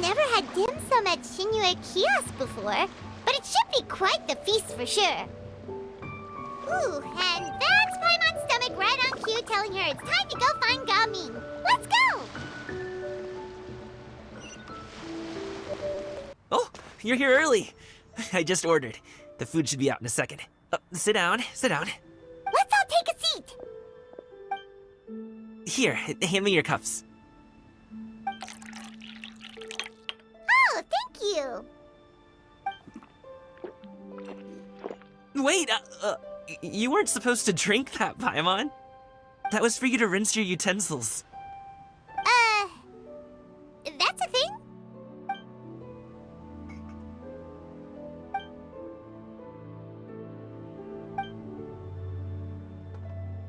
never had dim sum at Xinyue Kiosk before, but it should be quite the feast for sure. Ooh, and that's Paimon's stomach right on cue telling her it's time to go find Ga-ming. Let's go! Oh, you're here early. I just ordered. The food should be out in a second. Sit down, sit down. Let's all take a seat. Here, hand me your cups. Oh, thank you. Wait, you weren't supposed to drink that, Paimon. That was for you to rinse your utensils. That's a thing?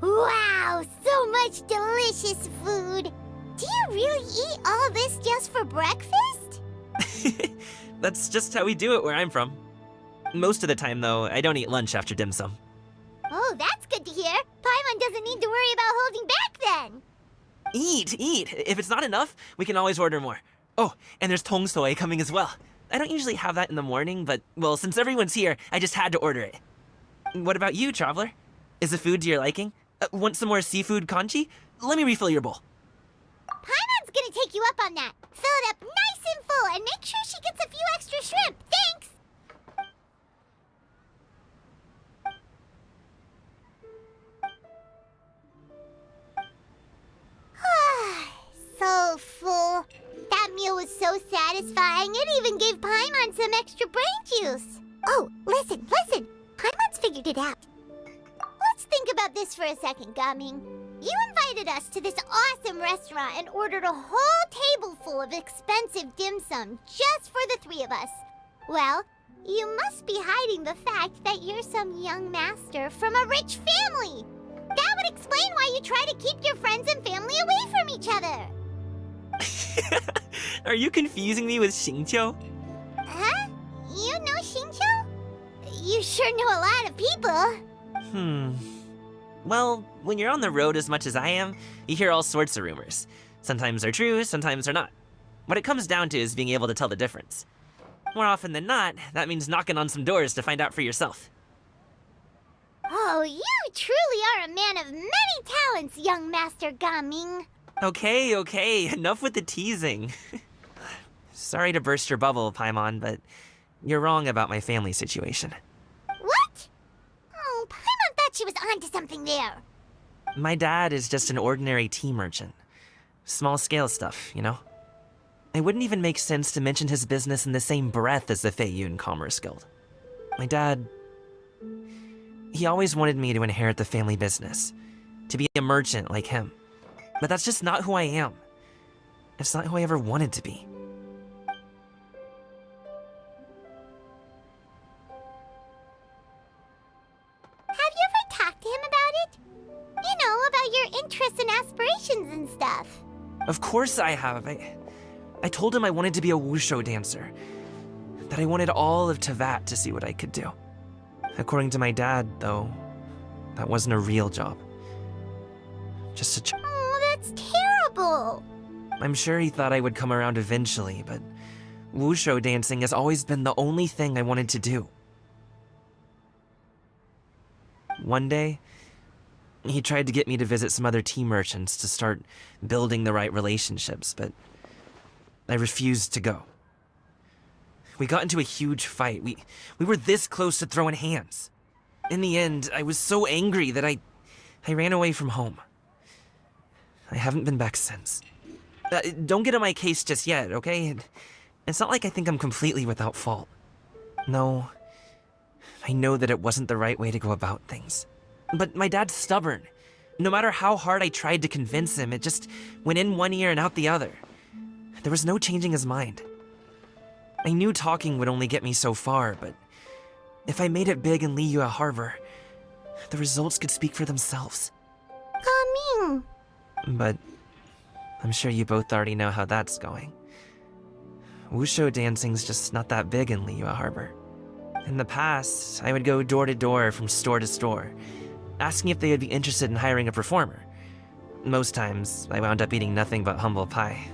Wow, so much delicious food! Do you really eat all this just for breakfast? That's just how we do it where I'm from. Most of the time, though, I don't eat lunch after dim sum. Oh, that's good to hear. Paimon doesn't need to worry about holding back then. Eat, eat. If it's not enough, we can always order more. Oh, and there's tong soy coming as well. I don't usually have that in the morning, but, well, since everyone's here, I just had to order it. What about you, traveler? Is the food to your liking? Want some more seafood congee? Let me refill your bowl. Paimon's gonna take you up on that. Fill it up nice and full and make sure she gets a few extra shrimp. Thanks! So full. That meal was so satisfying, it even gave Paimon some extra brain juice. Oh, listen. Paimon's figured it out. Let's think about this for a second, Ga-ming. You invited us to this awesome restaurant and ordered a whole table full of expensive dim sum just for the three of us. Well, you must be hiding the fact that you're some young master from a rich family. That would explain why you try to keep your friends and family away from each other. Are you confusing me with Xingqiu? Huh? You know Xingqiu? You sure know a lot of people. Well, when you're on the road as much as I am, you hear all sorts of rumors. Sometimes they're true, sometimes they're not. What it comes down to is being able to tell the difference. More often than not, that means knocking on some doors to find out for yourself. Oh, you truly are a man of many talents, young Master Ga-ming. Okay, enough with the teasing. Sorry to burst your bubble, Paimon, but you're wrong about my family situation. What? Oh, Paimon thought she was onto something there. My dad is just an ordinary tea merchant. Small-scale stuff, you know? It wouldn't even make sense to mention his business in the same breath as the Feiyun Commerce Guild. My dad... he always wanted me to inherit the family business, to be a merchant like him. But that's just not who I am. It's not who I ever wanted to be. Have you ever talked to him about it? You know, about your interests and aspirations and stuff. Of course I have. I told him I wanted to be a wushu dancer. That I wanted all of Tevat to see what I could do. According to my dad, though, that wasn't a real job. Just a job. Oh, that's terrible. I'm sure he thought I would come around eventually, but wushu dancing has always been the only thing I wanted to do. One day, he tried to get me to visit some other tea merchants to start building the right relationships, but I refused to go. We got into a huge fight. We were this close to throwing hands. In the end, I was so angry that I ran away from home. I haven't been back since. Don't get on my case just yet, okay? It's not like I think I'm completely without fault. No, I know that it wasn't the right way to go about things. But my dad's stubborn. No matter how hard I tried to convince him, it just went in one ear and out the other. There was no changing his mind. I knew talking would only get me so far, but if I made it big in Liyue Harbor, the results could speak for themselves. Ga-ming. But I'm sure you both already know how that's going. Wushu dancing's just not that big in Liyue Harbor. In the past, I would go door to door from store to store, asking if they would be interested in hiring a performer. Most times, I wound up eating nothing but humble pie.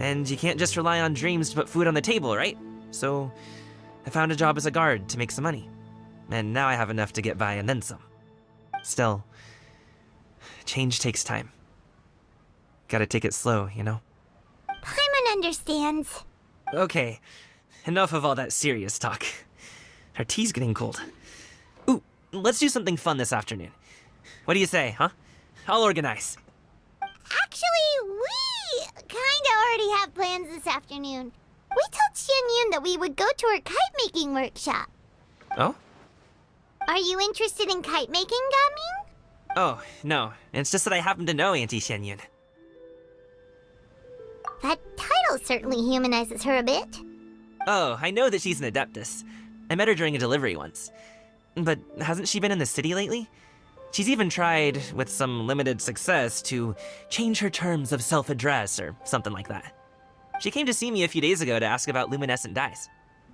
And you can't just rely on dreams to put food on the table, right? So I found a job as a guard to make some money. And now I have enough to get by and then some. Still, change takes time. Gotta take it slow, you know? Paimon understands. Okay, enough of all that serious talk. Our tea's getting cold. Ooh, let's do something fun this afternoon. What do you say, huh? I'll organize. Actually, we kinda already have plans this afternoon. We told Xinyue that we would go to her kite-making workshop. Oh? Are you interested in kite-making, Ga-ming? Oh, no. It's just that I happen to know Auntie Xinyue. That title certainly humanizes her a bit. Oh, I know that she's an adeptus. I met her during a delivery once. But hasn't she been in the city lately? She's even tried, with some limited success, to change her terms of self-address or something like that. She came to see me a few days ago to ask about luminescent dyes.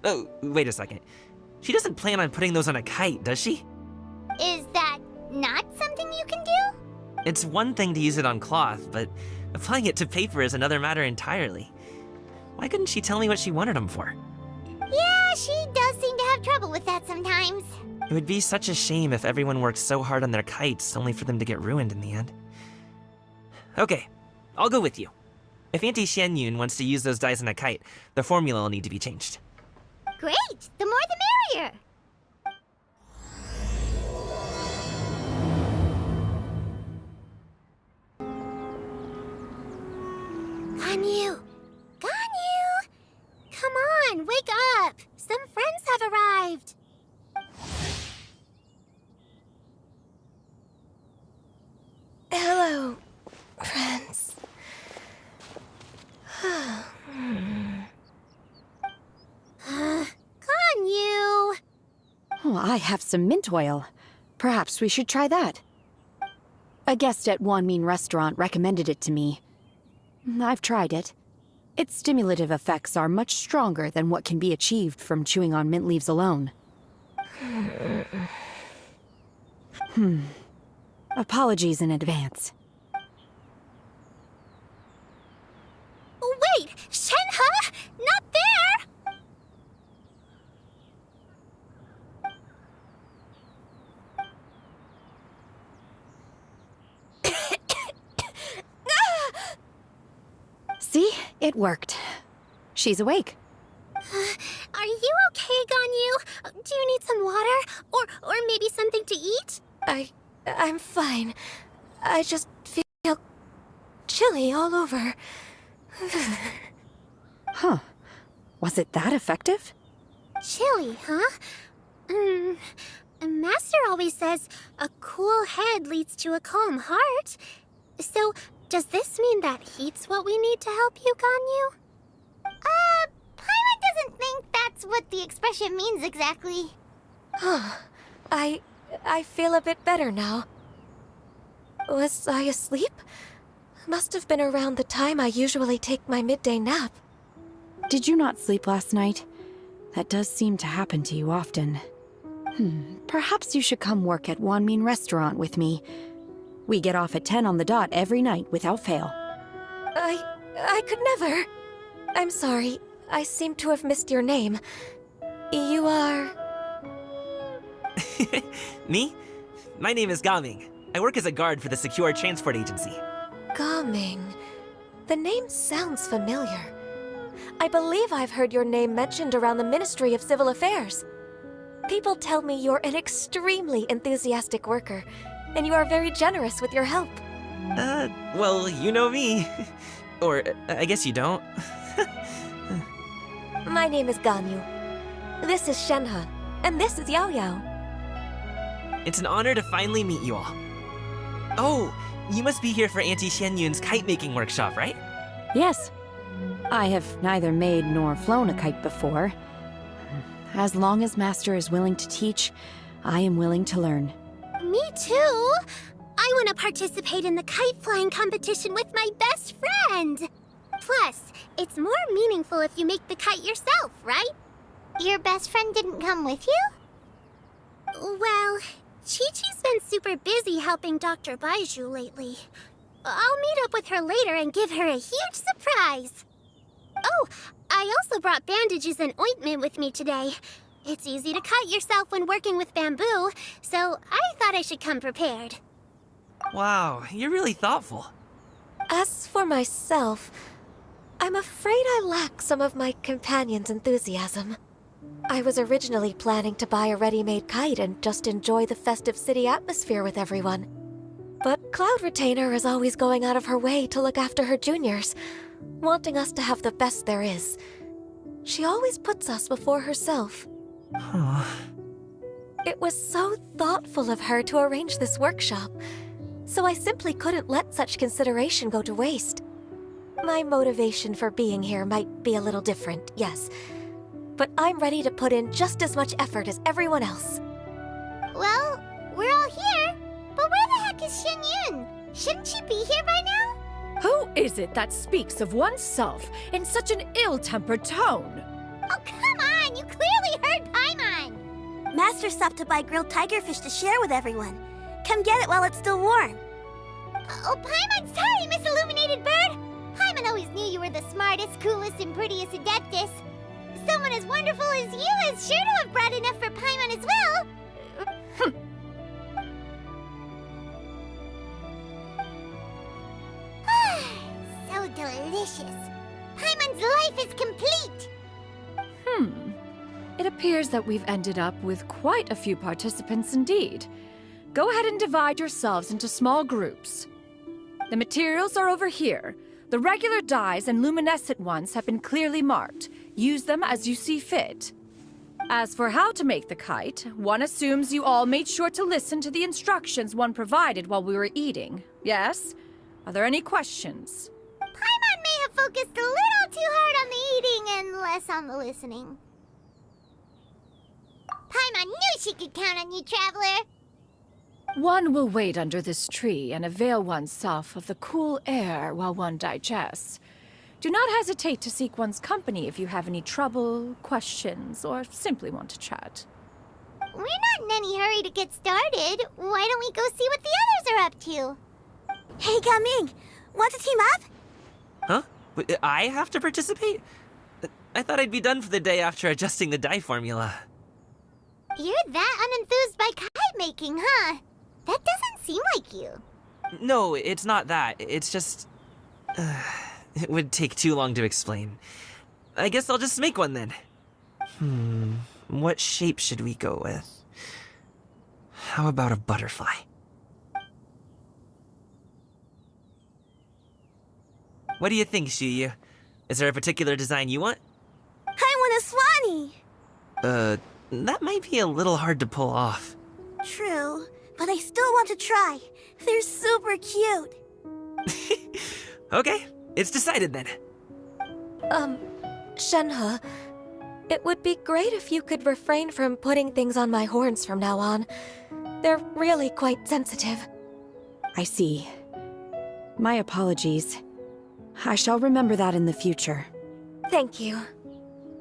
Oh, wait a second. She doesn't plan on putting those on a kite, does she? Is that not something you can do? It's one thing to use it on cloth, but applying it to paper is another matter entirely. Why couldn't she tell me what she wanted them for? Yeah, she does seem to have trouble with that sometimes. It would be such a shame if everyone worked so hard on their kites only for them to get ruined in the end. Okay, I'll go with you. If Auntie Xinyue wants to use those dyes on a kite, the formula will need to be changed. Great! The more the merrier! Ganyu! Ganyu! Come on, wake up! Some friends have arrived! Hello, friends. Ganyu! Oh, I have some mint oil. Perhaps we should try that. A guest at Ga-ming restaurant recommended it to me. I've tried it. Its stimulative effects are much stronger than what can be achieved from chewing on mint leaves alone. Apologies in advance. Wait! Shenhe! Not there! See? It worked. She's awake. Are you okay, Ganyu? Do you need some water? Or maybe something to eat? I'm fine. I just feel chilly all over. Huh. Was it that effective? Chilly, huh? Master always says a cool head leads to a calm heart. So, does this mean that heat's what we need to help you, Ganyu? Paimon doesn't think that's what the expression means exactly. I feel a bit better now. Was I asleep? Must have been around the time I usually take my midday nap. Did you not sleep last night? That does seem to happen to you often. Perhaps you should come work at Ga-ming restaurant with me. We get off at 10 on the dot every night without fail. I could never. I'm sorry. I seem to have missed your name. You are... Me? My name is Ga-ming. I work as a guard for the Secure Transport Agency. Ga-ming. The name sounds familiar. I believe I've heard your name mentioned around the Ministry of Civil Affairs. People tell me you're an extremely enthusiastic worker, and you are very generous with your help. Well, you know me. Or, I guess you don't. My name is Ganyu. This is Shenhe, and this is Yao Yao. It's an honor to finally meet you all. Oh, you must be here for Auntie Xianyue's kite-making workshop, right? Yes. I have neither made nor flown a kite before. As long as Master is willing to teach, I am willing to learn. Me too! I want to participate in the kite flying competition with my best friend! Plus, it's more meaningful if you make the kite yourself, right? Your best friend didn't come with you? Well, Chi-Chi's been super busy helping Dr. Baiju lately. I'll meet up with her later and give her a huge surprise. Oh, I also brought bandages and ointment with me today. It's easy to cut yourself when working with bamboo, so I thought I should come prepared. Wow, you're really thoughtful. As for myself, I'm afraid I lack some of my companion's enthusiasm. I was originally planning to buy a ready-made kite and just enjoy the festive city atmosphere with everyone. But Cloud Retainer is always going out of her way to look after her juniors, wanting us to have the best there is. She always puts us before herself. Huh. It was so thoughtful of her to arrange this workshop, so I simply couldn't let such consideration go to waste. My motivation for being here might be a little different, yes, but I'm ready to put in just as much effort as everyone else. Well, we're all here, but where the heck is Xinyue? Shouldn't she be here by now? Who is it that speaks of oneself in such an ill-tempered tone? Oh, come on! You clearly heard Paimon! Master stopped to buy grilled tigerfish to share with everyone. Come get it while it's still warm. Oh, Paimon, sorry, Miss Illuminated Bird! Paimon always knew you were the smartest, coolest, and prettiest Adeptus. Someone as wonderful as you is sure to have brought enough for Paimon as well. So delicious. Paimon's life is complete. It appears that we've ended up with quite a few participants indeed. Go ahead and divide yourselves into small groups. The materials are over here. The regular dyes and luminescent ones have been clearly marked. Use them as you see fit. As for how to make the kite, one assumes you all made sure to listen to the instructions one provided while we were eating. Yes? Are there any questions? Paimon may have focused a little too hard on the eating and less on the listening. Paimon knew she could count on you, Traveler. One will wait under this tree and avail oneself of the cool air while one digests. Do not hesitate to seek one's company if you have any trouble, questions, or simply want to chat. We're not in any hurry to get started. Why don't we go see what the others are up to? Hey, Ga-ming, want to team up? Huh? I have to participate? I thought I'd be done for the day after adjusting the dye formula. You're that unenthused by kite making, huh? That doesn't seem like you. No, it's not that. It's just... it would take too long to explain. I guess I'll just make one then. What shape should we go with? How about a butterfly? What do you think, Xinyue? Is there a particular design you want? I want a swanee. That might be a little hard to pull off. True, but I still want to try. They're super cute. Okay, it's decided then. Shenhe, it would be great if you could refrain from putting things on my horns from now on. They're really quite sensitive. I see. My apologies. I shall remember that in the future. Thank you.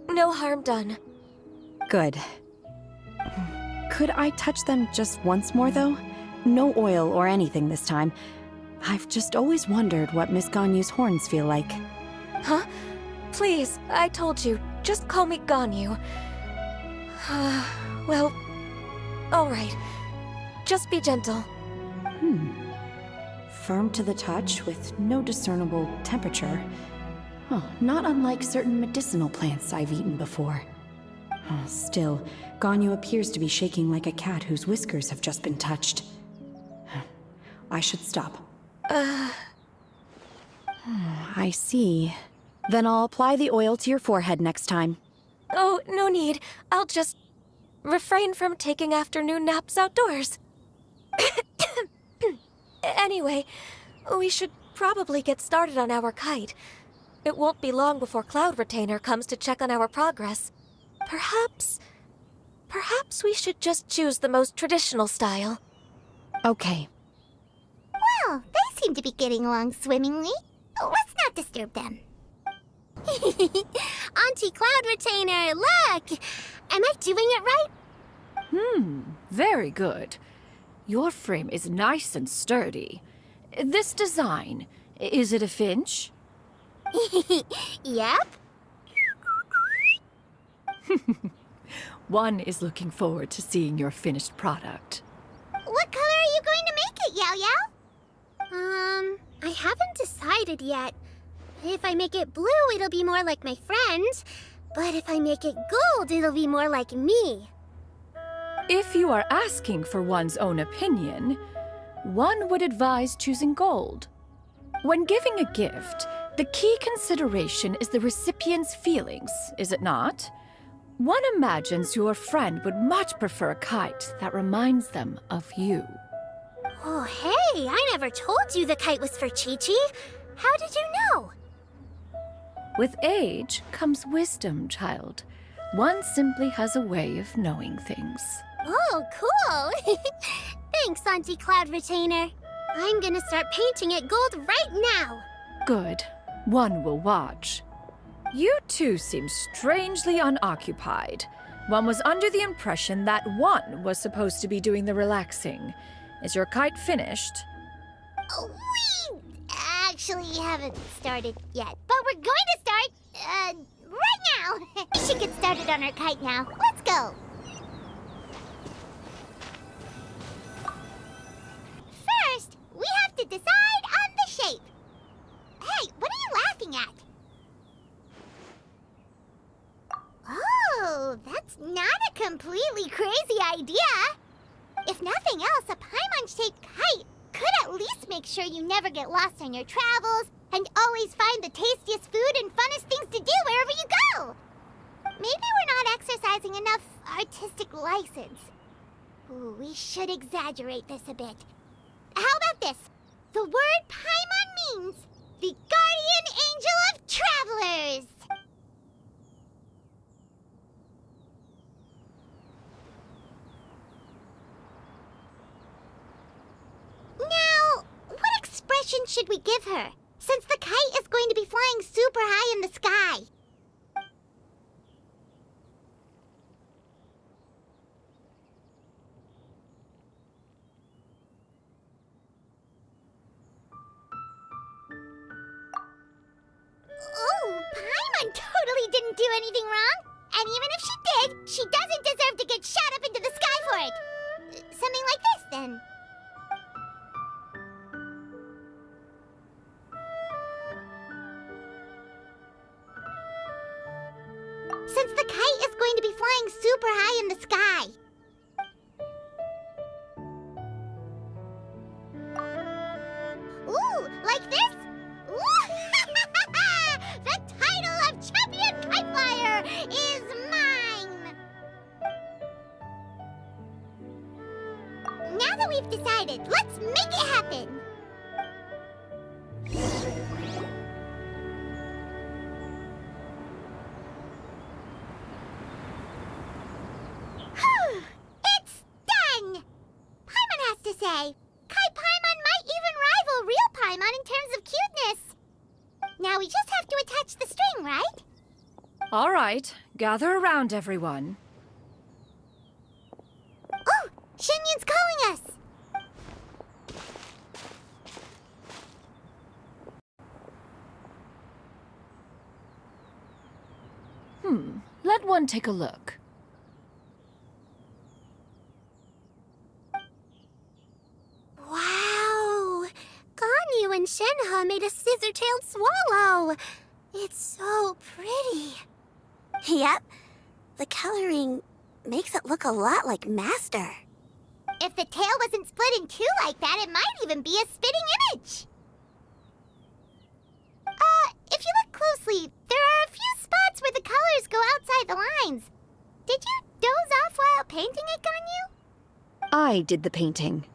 No harm done. Good. Could I touch them just once more, though? No oil or anything this time. I've just always wondered what Miss Ganyu's horns feel like. Huh? Please, I told you, just call me Ganyu. Well, alright. Just be gentle. Firm to the touch with no discernible temperature. Oh, not unlike certain medicinal plants I've eaten before. Still, Ganyu appears to be shaking like a cat whose whiskers have just been touched. I should stop. I see. Then I'll apply the oil to your forehead next time. Oh, no need. I'll just refrain from taking afternoon naps outdoors. Anyway, we should probably get started on our kite. It won't be long before Cloud Retainer comes to check on our progress. Perhaps we should just choose the most traditional style. Okay. Well, they seem to be getting along swimmingly. Let's not disturb them. Auntie Cloud Retainer, look! Am I doing it right? Very good. Your frame is nice and sturdy. This design, is it a finch? Yep. One is looking forward to seeing your finished product. What color are you going to make it, Yao Yao? I haven't decided yet. If I make it blue, it'll be more like my friend. But if I make it gold, it'll be more like me. If you are asking for one's own opinion, one would advise choosing gold. When giving a gift, the key consideration is the recipient's feelings, is it not? One imagines your friend would much prefer a kite that reminds them of you. Oh, hey, I never told you the kite was for Chi-Chi. How did you know? With age comes wisdom, child. One simply has a way of knowing things. Oh, cool. Thanks, Auntie Cloud Retainer. I'm gonna start painting it gold right now. Good. One will watch. You two seem strangely unoccupied. One was under the impression that one was supposed to be doing the relaxing. Is your kite finished? We actually haven't started yet, but we're going to start, right now. We should get started on our kite now. Let's go. First, we have to decide on the shape. Hey, what are you laughing at? Oh, that's not a completely crazy idea. If nothing else, a Paimon-shaped kite could at least make sure you never get lost on your travels and always find the tastiest food and funnest things to do wherever you go. Maybe we're not exercising enough artistic license. Ooh, we should exaggerate this a bit. How about this? The word Paimon means the guardian angel of travelers. Now, what expression should we give her, since the kite is going to be flying super high in the sky? Oh, Paimon totally didn't do anything wrong. And even if she did, she doesn't deserve to get shot up into the sky for it. Something like this, then. Since the kite is going to be flying super high in the sky. Ooh, like this? Ooh. The title of Champion Kite Flyer is mine! Now that we've decided, let's make it happen! It's done! Paimon has to say, Kai Paimon might even rival real Paimon in terms of cuteness. Now we just have to attach the string, right? All right, gather around, everyone. Oh, Xinyue's calling us! Let one take a look. Wow! Ganyu and Shenhe made a scissor-tailed swallow. It's so pretty. Yep. The coloring makes it look a lot like Master. If the tail wasn't split in two like that, it might even be a spitting image. If you look closely, there are a few spots where the colors go outside the lines. Did you doze off while painting it, Ganyu? I did the painting.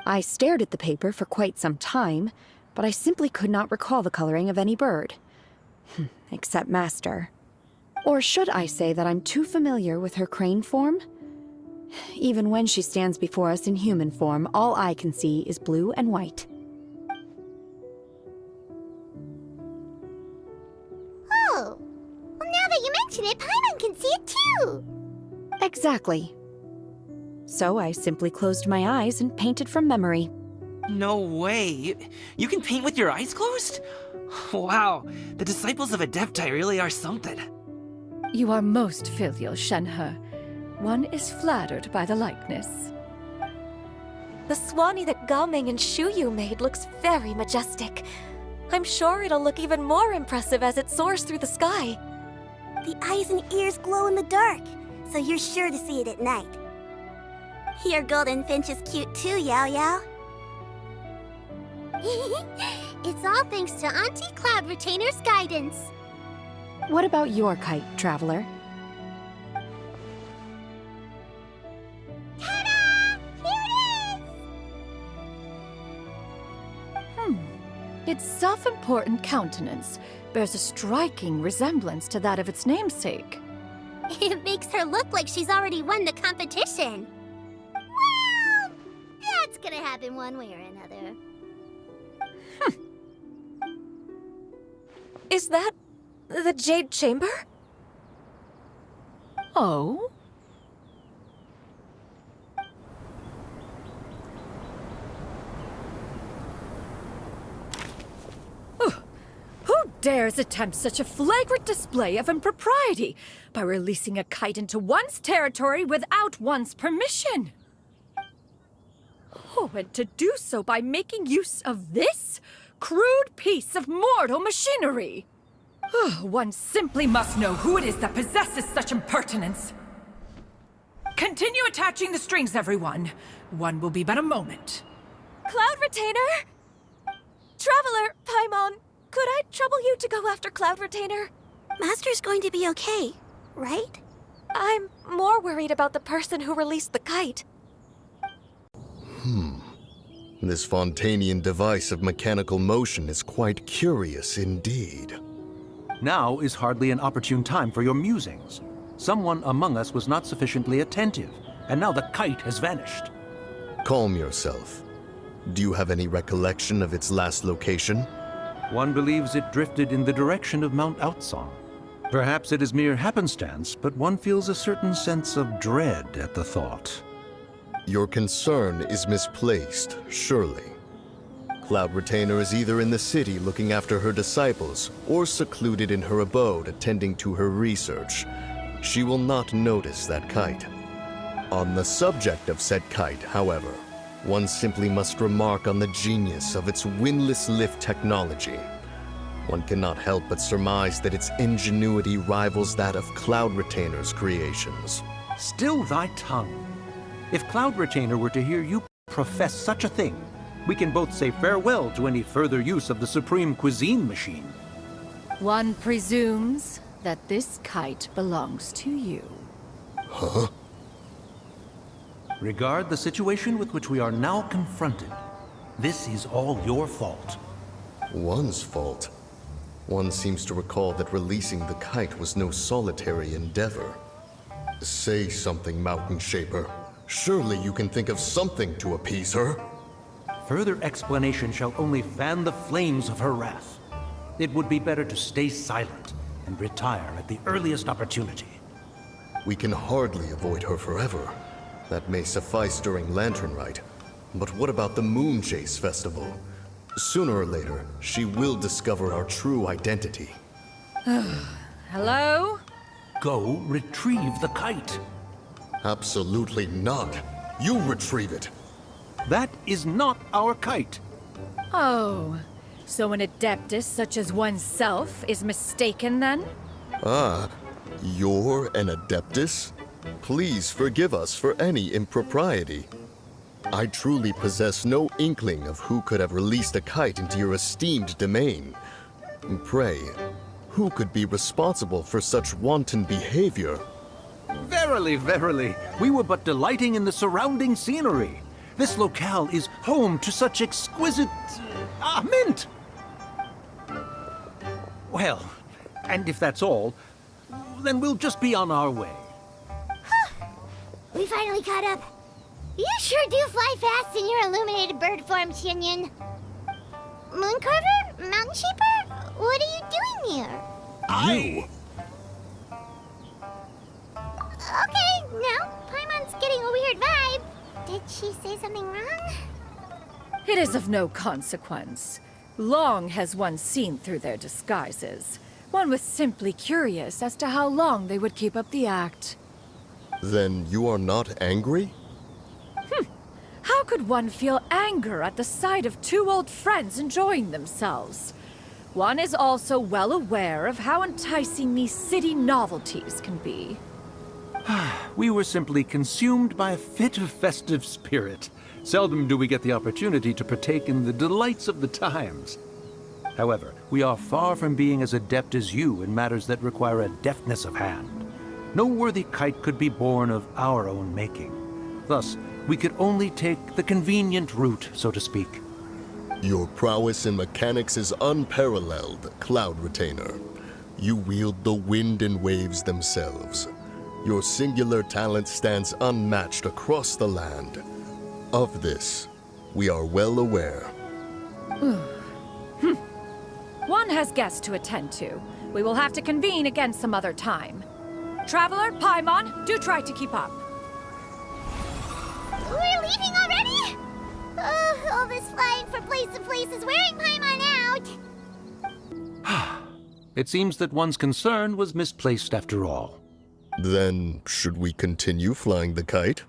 I stared at the paper for quite some time, but I simply could not recall the coloring of any bird. Except Master. Or should I say that I'm too familiar with her crane form? Even when she stands before us in human form, all I can see is blue and white. Oh, well now that you mention it, Paimon can see it too. Exactly. So I simply closed my eyes and painted from memory. No way. You can paint with your eyes closed? Wow, the disciples of Adepti really are something. You are most filial, Xinyue. One is flattered by the likeness. The Swanee that Ga-ming and Xinyue made looks very majestic. I'm sure it'll look even more impressive as it soars through the sky. The eyes and ears glow in the dark, so you're sure to see it at night. Your golden finch is cute too, Yao Yao. It's all thanks to Auntie Cloud Retainer's guidance. What about your kite, Traveler? Ta-da! Here it is! Its self-important countenance bears a striking resemblance to that of its namesake. It makes her look like she's already won the competition. Well, that's gonna happen one way or another. Is that the Jade Chamber? Oh? Who dares attempt such a flagrant display of impropriety by releasing a kite into one's territory without one's permission? Oh, and to do so by making use of this crude piece of mortal machinery. One simply must know who it is that possesses such impertinence. Continue attaching the strings, everyone. One will be but a moment. Cloud Retainer? Traveler, Paimon, could I trouble you to go after Cloud Retainer? Master's going to be okay, right? I'm more worried about the person who released the kite. This Fontanian device of mechanical motion is quite curious indeed. Now is hardly an opportune time for your musings. Someone among us was not sufficiently attentive, and now the kite has vanished. Calm yourself. Do you have any recollection of its last location? One believes it drifted in the direction of Mount Outsong. Perhaps it is mere happenstance, but one feels a certain sense of dread at the thought. Your concern is misplaced, surely. Cloud Retainer is either in the city looking after her disciples, or secluded in her abode attending to her research. She will not notice that kite. On the subject of said kite, however, one simply must remark on the genius of its windless lift technology. One cannot help but surmise that its ingenuity rivals that of Cloud Retainer's creations. Still thy tongue. If Cloud Retainer were to hear you profess such a thing, we can both say farewell to any further use of the Supreme Cuisine Machine. One presumes that this kite belongs to you. Huh? Regard the situation with which we are now confronted. This is all your fault. One's fault? One seems to recall that releasing the kite was no solitary endeavor. Say something, Mountain Shaper. Surely you can think of something to appease her. Further explanation shall only fan the flames of her wrath. It would be better to stay silent and retire at the earliest opportunity. We can hardly avoid her forever. That may suffice during Lantern Rite. But what about the Moon Chase Festival? Sooner or later, she will discover our true identity. Hello? Go retrieve the kite. Absolutely not. You retrieve it. That is not our kite. Oh, so an adeptus such as oneself is mistaken then? Ah, you're an Adeptus? Please forgive us for any impropriety. I truly possess no inkling of who could have released a kite into your esteemed domain. Pray, who could be responsible for such wanton behavior? Verily, verily, we were but delighting in the surrounding scenery. This locale is home to such exquisite... mint! Well, and if that's all, then we'll just be on our way. We finally caught up. You sure do fly fast in your illuminated bird form, Xinyue. Mooncarver? Mountain Shaper? What are you doing here? You! Okay, now Paimon's getting a weird vibe. Did she say something wrong? It is of no consequence. Long has one seen through their disguises. One was simply curious as to how long they would keep up the act. Then you are not angry? How could one feel anger at the sight of two old friends enjoying themselves? One is also well aware of how enticing these city novelties can be. We were simply consumed by a fit of festive spirit. Seldom do we get the opportunity to partake in the delights of the times. However, we are far from being as adept as you in matters that require a deftness of hand. No worthy kite could be born of our own making. Thus, we could only take the convenient route, so to speak. Your prowess in mechanics is unparalleled, Cloud Retainer. You wield the wind and waves themselves. Your singular talent stands unmatched across the land. Of this, we are well aware. One has guests to attend to. We will have to convene again some other time. Traveler, Paimon, do try to keep up. We're leaving already? Oh, all this flying from place to place is wearing Paimon out. It seems that one's concern was misplaced after all. Then, should we continue flying the kite?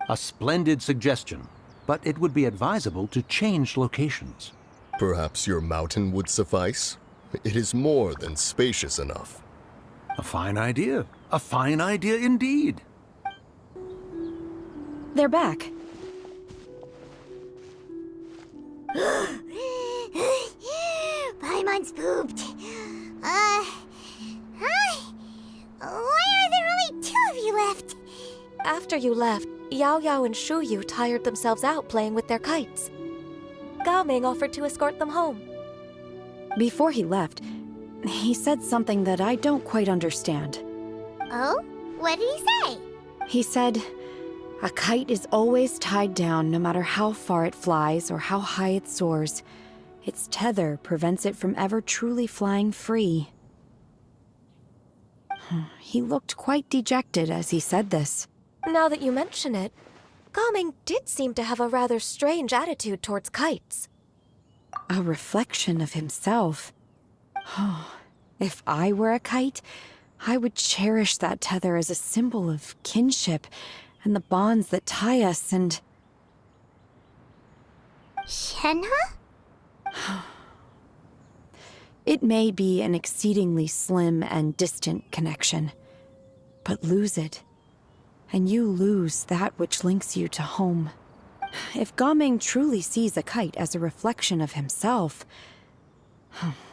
A splendid suggestion, but it would be advisable to change locations. Perhaps your mountain would suffice? It is more than spacious enough. A fine idea. A fine idea indeed. They're back. Paimon's pooped. Hi. Why are there only two of you left? After you left, Yao Yao and Xinyue tired themselves out playing with their kites. Ga-ming offered to escort them home. Before he left, he said something that I don't quite understand. Oh? What did he say? He said, a kite is always tied down no matter how far it flies or how high it soars. Its tether prevents it from ever truly flying free. He looked quite dejected as he said this. Now that you mention it, Ga-ming did seem to have a rather strange attitude towards kites. A reflection of himself. If I were a kite, I would cherish that tether as a symbol of kinship and the bonds that tie us and... Shenhe? It may be an exceedingly slim and distant connection, but lose it, and you lose that which links you to home. If Ga-ming truly sees a kite as a reflection of himself,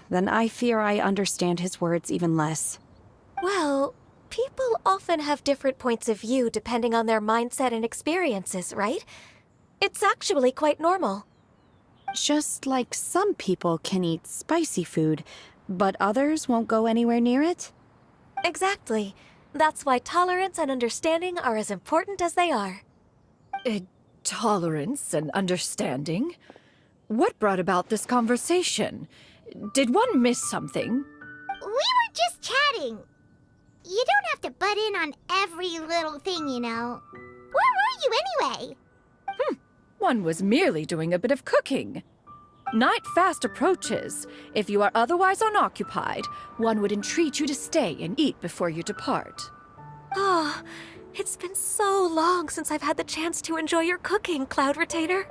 then I fear I understand his words even less. Well, people often have different points of view depending on their mindset and experiences, right? It's actually quite normal. Just like some people can eat spicy food, but others won't go anywhere near it? Exactly. That's why tolerance and understanding are as important as they are. Tolerance and understanding? What brought about this conversation? Did one miss something? We were just chatting. You don't have to butt in on every little thing, you know. Where were you anyway? One was merely doing a bit of cooking. Night fast approaches. If you are otherwise unoccupied, one would entreat you to stay and eat before you depart. Oh, it's been so long since I've had the chance to enjoy your cooking, Cloud Retainer.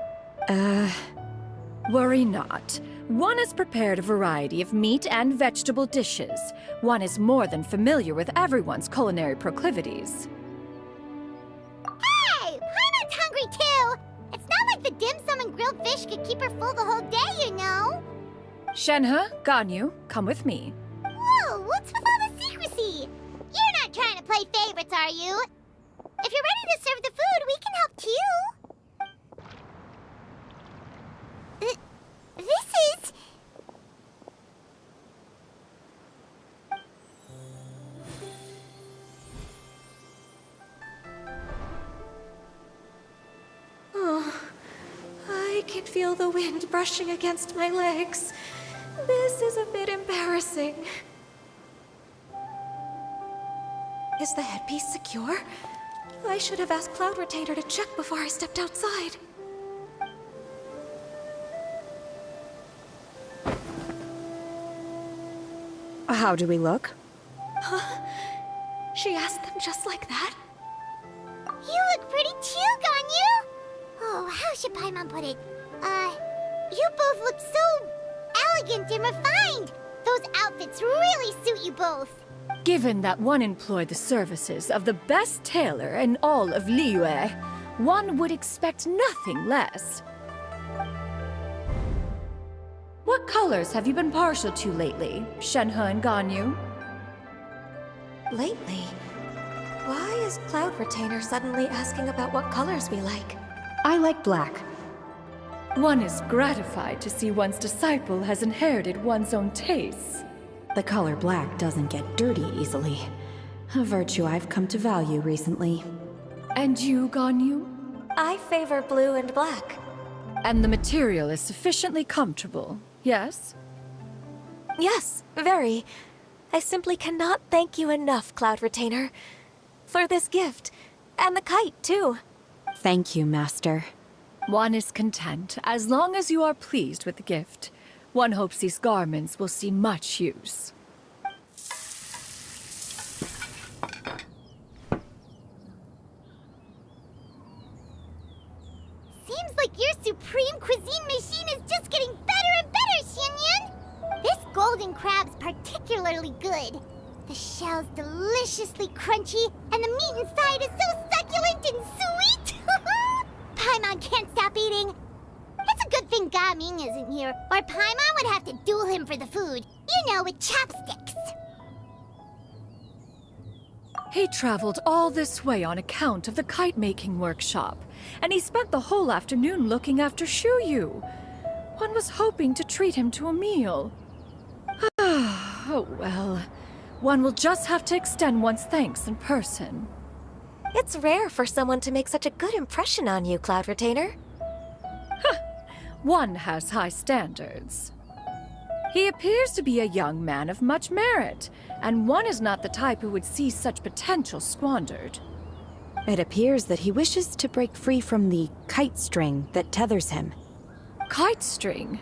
Worry not. One has prepared a variety of meat and vegetable dishes. One is more than familiar with everyone's culinary proclivities. Hey! Paimon's hungry too! It's not like the dim sum and grilled fish could keep her full the whole day, you know! Shenhe, Ganyu, come with me. Whoa, what's with all the secrecy? You're not trying to play favorites, are you? If you're ready to serve the food, we can help too. This is... Oh, I can feel the wind brushing against my legs. This is a bit embarrassing. Is the headpiece secure? I should have asked Cloud Retainer to check before I stepped outside. How do we look? She asked them just like that? You look pretty too, Ganyu! Oh, how should Paimon put it? You both look so elegant and refined! Those outfits really suit you both. Given that one employed the services of the best tailor in all of Liyue, one would expect nothing less. What colors have you been partial to lately, Shenhe and Ganyu? Lately? Why is Cloud Retainer suddenly asking about what colors we like? I like black. One is gratified to see one's disciple has inherited one's own tastes. The color black doesn't get dirty easily. A virtue I've come to value recently. And you, Ganyu? I favor blue and black. And the material is sufficiently comfortable, yes? Yes, very. I simply cannot thank you enough, Cloud Retainer. For this gift. And the kite, too. Thank you, Master. One is content as long as you are pleased with the gift. One hopes these garments will see much use. Seems like your supreme cuisine machine is just getting better and better, Xinyue! This golden crab's particularly good. The shell's deliciously crunchy, and the meat inside is so succulent and sweet! Paimon can't stop eating. It's a good thing Ga-ming isn't here, or Paimon would have to duel him for the food. You know, with chopsticks. He traveled all this way on account of the kite-making workshop, and he spent the whole afternoon looking after Xinyue. One was hoping to treat him to a meal. Oh well. One will just have to extend one's thanks in person. It's rare for someone to make such a good impression on you, Cloud Retainer. One has high standards. He appears to be a young man of much merit, and one is not the type who would see such potential squandered. It appears that he wishes to break free from the kite string that tethers him. Kite string?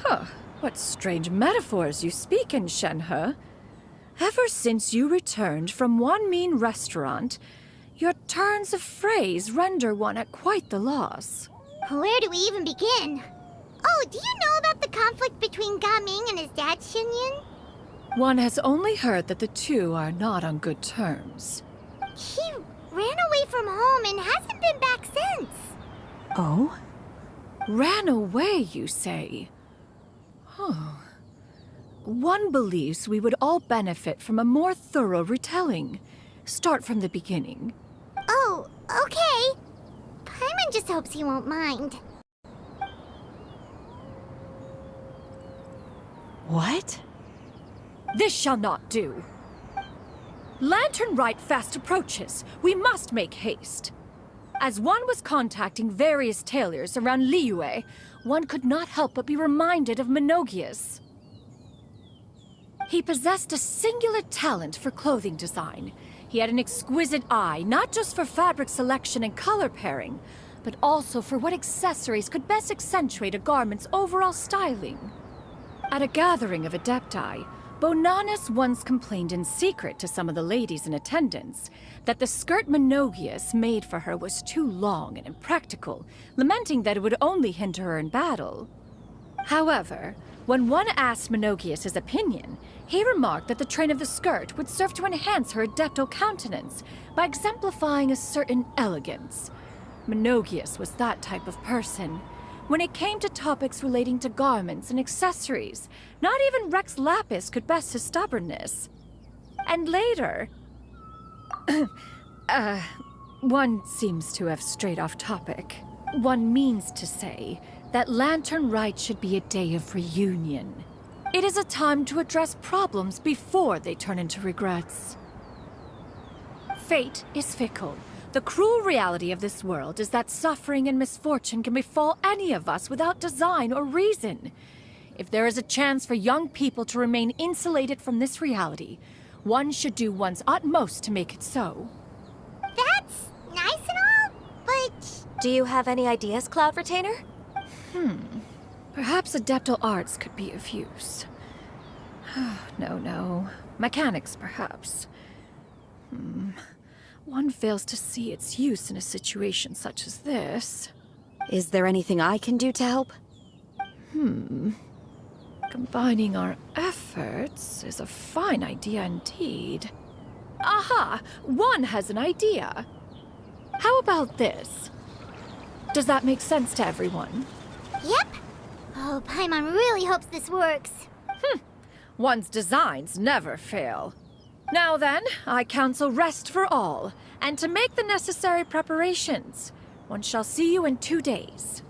Huh, what strange metaphors you speak in, Shenhe. Ever since you returned from one mean restaurant, your turns of phrase render one at quite the loss. Where do we even begin? Oh, do you know about the conflict between Ga-ming and his dad, Xinyue? One has only heard that the two are not on good terms. He ran away from home and hasn't been back since. Oh? Ran away, you say? One believes we would all benefit from a more thorough retelling. Start from the beginning. Oh, okay. Paimon just hopes he won't mind. What? This shall not do. Lantern Rite fast approaches. We must make haste. As one was contacting various tailors around Liyue, one could not help but be reminded of Menogias. He possessed a singular talent for clothing design. He had an exquisite eye, not just for fabric selection and color pairing, but also for what accessories could best accentuate a garment's overall styling. At a gathering of Adepti, Bonanis once complained in secret to some of the ladies in attendance that the skirt Menogias made for her was too long and impractical, lamenting that it would only hinder her in battle. However, when one asked Menogias his opinion, he remarked that the train of the skirt would serve to enhance her adeptal countenance by exemplifying a certain elegance. Menogias was that type of person. When it came to topics relating to garments and accessories, not even Rex Lapis could best his stubbornness. And later... one seems to have strayed off topic. One means to say that Lantern Rite should be a day of reunion. It is a time to address problems before they turn into regrets. Fate is fickle. The cruel reality of this world is that suffering and misfortune can befall any of us without design or reason. If there is a chance for young people to remain insulated from this reality, one should do one's utmost to make it so. That's nice and all, but... Do you have any ideas, Cloud Retainer? Perhaps adeptal arts could be of use. No. Mechanics, perhaps. One fails to see its use in a situation such as this. Is there anything I can do to help? Combining our efforts is a fine idea indeed. Aha! One has an idea. How about this? Does that make sense to everyone? Yep. Oh, Paimon really hopes this works. One's designs never fail. Now then, I counsel rest for all, and to make the necessary preparations. One shall see you in 2 days.